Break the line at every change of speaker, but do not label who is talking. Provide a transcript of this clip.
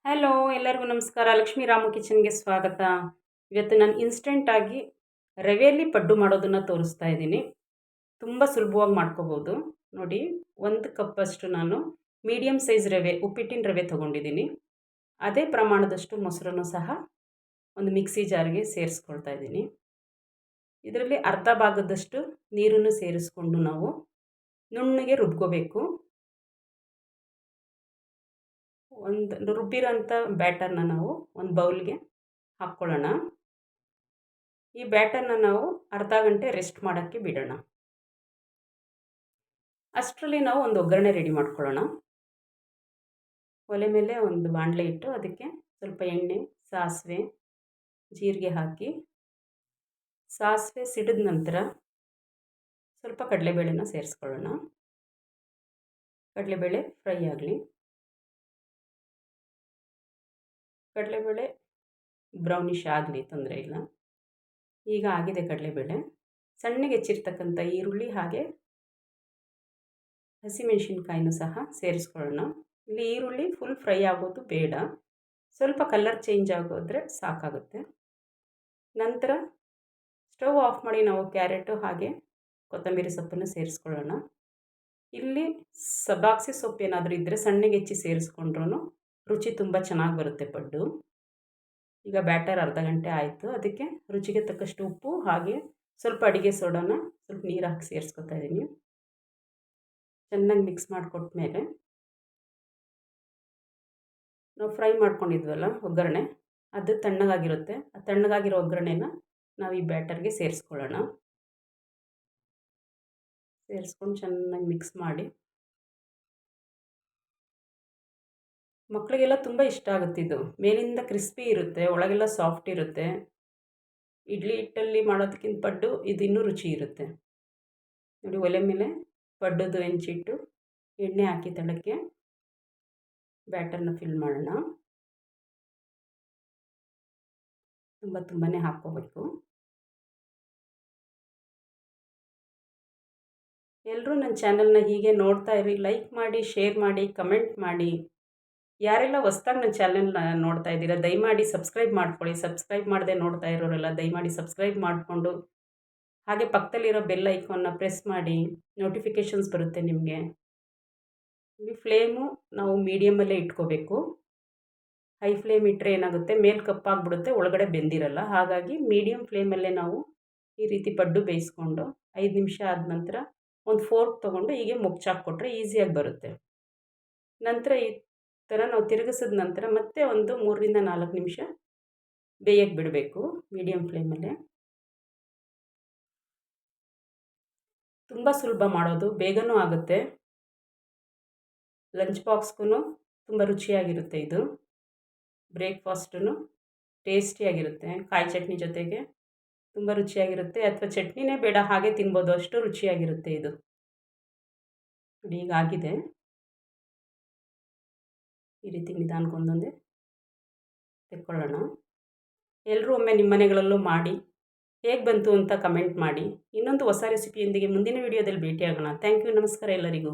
Hello ಎಲ್ಲರಿಗೂ ನಮಸ್ಕಾರ. ಲಕ್ಷ್ಮೀ ರಾಮು ಕಿಚನ್ಗೆ ಸ್ವಾಗತ. ಇವತ್ತು ನಾನು ಇನ್ಸ್ಟೆಂಟಾಗಿ ರವೆಯಲ್ಲಿ ಪಡ್ಡು ಮಾಡೋದನ್ನು ತೋರಿಸ್ತಾ ಇದ್ದೀನಿ. ತುಂಬ ಸುಲಭವಾಗಿ ಮಾಡ್ಕೋಬೋದು. ನೋಡಿ, 1 ಕಪ್ಪಷ್ಟು ನಾನು ಮೀಡಿಯಮ್ ಸೈಜ್ ರವೆ, ಉಪ್ಪಿಟ್ಟಿನ ರವೆ ತೊಗೊಂಡಿದ್ದೀನಿ. ಅದೇ ಪ್ರಮಾಣದಷ್ಟು ಮೊಸರನ್ನು ಸಹ ಒಂದು ಮಿಕ್ಸಿ ಜಾರ್ಗೆ ಸೇರಿಸ್ಕೊಳ್ತಾ ಇದ್ದೀನಿ. ಇದರಲ್ಲಿ ಅರ್ಧ ಭಾಗದಷ್ಟು ನೀರನ್ನು ಸೇರಿಸ್ಕೊಂಡು ನಾವು ನುಣ್ಣಗೆ ರುಬ್ಕೋಬೇಕು. ಒಂದು ರುಬ್ಬಿರೋಂಥ ಬ್ಯಾಟರ್ನ ನಾವು ಒಂದು ಬೌಲ್ಗೆ ಹಾಕ್ಕೊಳ್ಳೋಣ. ಈ ಬ್ಯಾಟರ್ನ ನಾವು ಅರ್ಧ ಗಂಟೆ ರೆಸ್ಟ್ ಮಾಡೋಕ್ಕೆ ಬಿಡೋಣ. ಅಷ್ಟರಲ್ಲಿ ನಾವು ಒಂದು ಒಗ್ಗರಣೆ ರೆಡಿ ಮಾಡ್ಕೊಳ್ಳೋಣ. ಒಲೆ ಮೇಲೆ ಒಂದು ಬಾಣಲೆ ಇಟ್ಟು ಅದಕ್ಕೆ ಸ್ವಲ್ಪ ಎಣ್ಣೆ, ಸಾಸಿವೆ, ಜೀರಿಗೆ ಹಾಕಿ, ಸಾಸಿವೆ ಸಿಡಿದ ನಂತರ ಸ್ವಲ್ಪ ಕಡಲೆಬೇಳೆನ ಸೇರಿಸ್ಕೊಳ್ಳೋಣ. ಕಡಲೆಬೇಳೆ ಫ್ರೈ ಆಗಲಿ. ಕಡಲೆಬೇಳೆ ಬ್ರೌನಿಷ್ ಆಗಲಿ, ತೊಂದರೆ ಇಲ್ಲ. ಈಗ ಆಗಿದೆ ಕಡಲೆಬೇಳೆ. ಸಣ್ಣಗೆ ಹೆಚ್ಚಿರ್ತಕ್ಕಂಥ ಈರುಳ್ಳಿ ಹಾಗೆ ಹಸಿಮೆಣಸಿನ್ಕಾಯಿನೂ ಸಹ ಸೇರಿಸ್ಕೊಳ್ಳೋಣ. ಇಲ್ಲಿ ಈರುಳ್ಳಿ ಫುಲ್ ಫ್ರೈ ಆಗೋದು ಬೇಡ, ಸ್ವಲ್ಪ ಕಲರ್ ಚೇಂಜ್ ಆಗೋದ್ರೆ ಸಾಕಾಗುತ್ತೆ. ನಂತರ ಸ್ಟವ್ ಆಫ್ ಮಾಡಿ ನಾವು ಕ್ಯಾರೆಟು ಹಾಗೆ ಕೊತ್ತಂಬರಿ ಸೊಪ್ಪನ್ನು ಸೇರಿಸ್ಕೊಳ್ಳೋಣ. ಇಲ್ಲಿ ಸಬ್ಬಾಕ್ಸಿ ಸೊಪ್ಪು ಏನಾದರೂ ಇದ್ದರೆ ಸಣ್ಣಗೆ ಹೆಚ್ಚಿ ಸೇರಿಸ್ಕೊಂಡ್ರೂ ರುಚಿ ತುಂಬ ಚೆನ್ನಾಗಿ ಬರುತ್ತೆ ಪಡ್ಡು. ಈಗ ಬ್ಯಾಟರ್ ಅರ್ಧ ಗಂಟೆ ಆಯಿತು. ಅದಕ್ಕೆ ರುಚಿಗೆ ತಕ್ಕಷ್ಟು ಉಪ್ಪು ಹಾಗೆ ಸ್ವಲ್ಪ ಅಡುಗೆ ಸೋಡಾನ ಸ್ವಲ್ಪ ನೀರು ಹಾಕಿ ಸೇರಿಸ್ಕೊತಾ ಇದ್ದೀನಿ. ಚೆನ್ನಾಗಿ ಮಿಕ್ಸ್ ಮಾಡಿಕೊಟ್ಮೇಲೆ ನಾವು ಫ್ರೈ ಮಾಡ್ಕೊಂಡಿದ್ವಲ್ಲ ಒಗ್ಗರಣೆ, ಅದು ತಣ್ಣಗಾಗಿರುತ್ತೆ. ಆ ತಣ್ಣಗಾಗಿರೋ ಒಗ್ಗರಣೆನ ನಾವು ಈ ಬ್ಯಾಟರ್ಗೆ ಸೇರಿಸ್ಕೊಳ್ಳೋಣ. ಸೇರಿಸ್ಕೊಂಡು ಚೆನ್ನಾಗಿ ಮಿಕ್ಸ್ ಮಾಡಿ. ಮಕ್ಕಳಿಗೆಲ್ಲ ತುಂಬ ಇಷ್ಟ ಆಗುತ್ತೆ ಇದು. ಮೇಲಿಂದ ಕ್ರಿಸ್ಪಿ ಇರುತ್ತೆ, ಒಳಗೆಲ್ಲ ಸಾಫ್ಟ್ ಇರುತ್ತೆ. ಇಡ್ಲಿ ಹಿಟ್ಟಲ್ಲಿ ಮಾಡೋದಕ್ಕಿಂತ ಪಡ್ಡು ಇದು ಇನ್ನೂ ರುಚಿ ಇರುತ್ತೆ. ನೋಡಿ, ಒಲೆ ಮೇಲೆ ಪಡ್ಡುದು ಹೆಂಚಿಟ್ಟು ಎಣ್ಣೆ ಹಾಕಿ ತಳಕ್ಕೆ ಬ್ಯಾಟರ್ನ ಫಿಲ್ ಮಾಡೋಣ. ತುಂಬಾ ಹಾಕ್ಕೋಬೇಕು. ಎಲ್ಲರೂ ನನ್ನ ಚಾನಲ್ನ ಹೀಗೆ ನೋಡ್ತಾ ಇರಿ. ಲೈಕ್ ಮಾಡಿ, ಶೇರ್ ಮಾಡಿ, ಕಮೆಂಟ್ ಮಾಡಿ. ಯಾರೆಲ್ಲ ಹೊಸ್ದಾಗಿ ನನ್ನ ಚಾನಲ್ನ ನೋಡ್ತಾ ಇದ್ದೀರಾ ದಯಮಾಡಿ ಸಬ್ಸ್ಕ್ರೈಬ್ ಮಾಡ್ಕೊಳ್ಳಿ. ಸಬ್ಸ್ಕ್ರೈಬ್ ಮಾಡದೆ ನೋಡ್ತಾ ಇರೋರೆಲ್ಲ ದಯಮಾಡಿ ಸಬ್ಸ್ಕ್ರೈಬ್ ಮಾಡಿಕೊಂಡು ಹಾಗೆ ಪಕ್ಕದಲ್ಲಿರೋ ಬೆಲ್ ಐಕಾನ್ನ ಪ್ರೆಸ್ ಮಾಡಿ, ನೋಟಿಫಿಕೇಷನ್ಸ್ ಬರುತ್ತೆ ನಿಮಗೆ. ಈ ಫ್ಲೇಮು ನಾವು ಮೀಡಿಯಮಲ್ಲೇ ಇಟ್ಕೋಬೇಕು. ಹೈ ಫ್ಲೇಮ್ ಇಟ್ಟರೆ ಏನಾಗುತ್ತೆ, ಮೇಲೆ ಕಪ್ಪಾಗ್ಬಿಡುತ್ತೆ, ಒಳಗಡೆ ಬೆಂದಿರಲ್ಲ. ಹಾಗಾಗಿ ಮೀಡಿಯಮ್ ಫ್ಲೇಮಲ್ಲೇ ನಾವು ಈ ರೀತಿ ಪಡ್ಡು ಬೇಯಿಸ್ಕೊಂಡು 5 ನಿಮಿಷ ಆದ ನಂತರ ಒಂದು ಫೋರ್ಕ್ ತೊಗೊಂಡು ಹೀಗೆ ಮುಚ್ಚಾಕ್ಕೊಟ್ರೆ ಈಸಿಯಾಗಿ ಬರುತ್ತೆ. ನಂತರ ಈ ಥರ ನಾವು ತಿರುಗಿಸಿದ ನಂತರ ಮತ್ತೆ ಒಂದು 3ರಿಂದ 4 ನಿಮಿಷ ಬೇಯಕ್ಕೆ ಬಿಡಬೇಕು ಮೀಡಿಯಮ್ ಫ್ಲೇಮಲ್ಲೇ. ತುಂಬ ಸುಲಭ ಮಾಡೋದು, ಬೇಗನೂ ಆಗುತ್ತೆ. ಲಂಚ್ ಬಾಕ್ಸ್ಗೂ ತುಂಬ ರುಚಿಯಾಗಿರುತ್ತೆ ಇದು. ಬ್ರೇಕ್ಫಾಸ್ಟೂ ಟೇಸ್ಟಿಯಾಗಿರುತ್ತೆ. ಕಾಯಿ ಚಟ್ನಿ ಜೊತೆಗೆ ತುಂಬ ರುಚಿಯಾಗಿರುತ್ತೆ, ಅಥವಾ ಚಟ್ನಿನೇ ಬೇಡ ಹಾಗೆ ತಿನ್ಬೋದು, ಅಷ್ಟು ರುಚಿಯಾಗಿರುತ್ತೆ ಇದು. ನೋಡಿ, ಈಗ ಆಗಿದೆ. ಈ ರೀತಿ ನಿಧಾನಕ್ಕೊಂದೊಂದೇ ತೆಕ್ಕೊಳ್ಳೋಣ. ಎಲ್ಲರೂ ಒಮ್ಮೆ ನಿಮ್ಮ ಮನೆಗಳಲ್ಲೂ ಮಾಡಿ ಹೇಗೆ ಬಂತು ಅಂತ ಕಮೆಂಟ್ ಮಾಡಿ. ಇನ್ನೊಂದು ಹೊಸ ರೆಸಿಪಿಯೊಂದಿಗೆ ಮುಂದಿನ ವಿಡಿಯೋದಲ್ಲಿ ಭೇಟಿಯಾಗೋಣ. Thank you. ನಮಸ್ಕಾರ ಎಲ್ಲರಿಗೂ.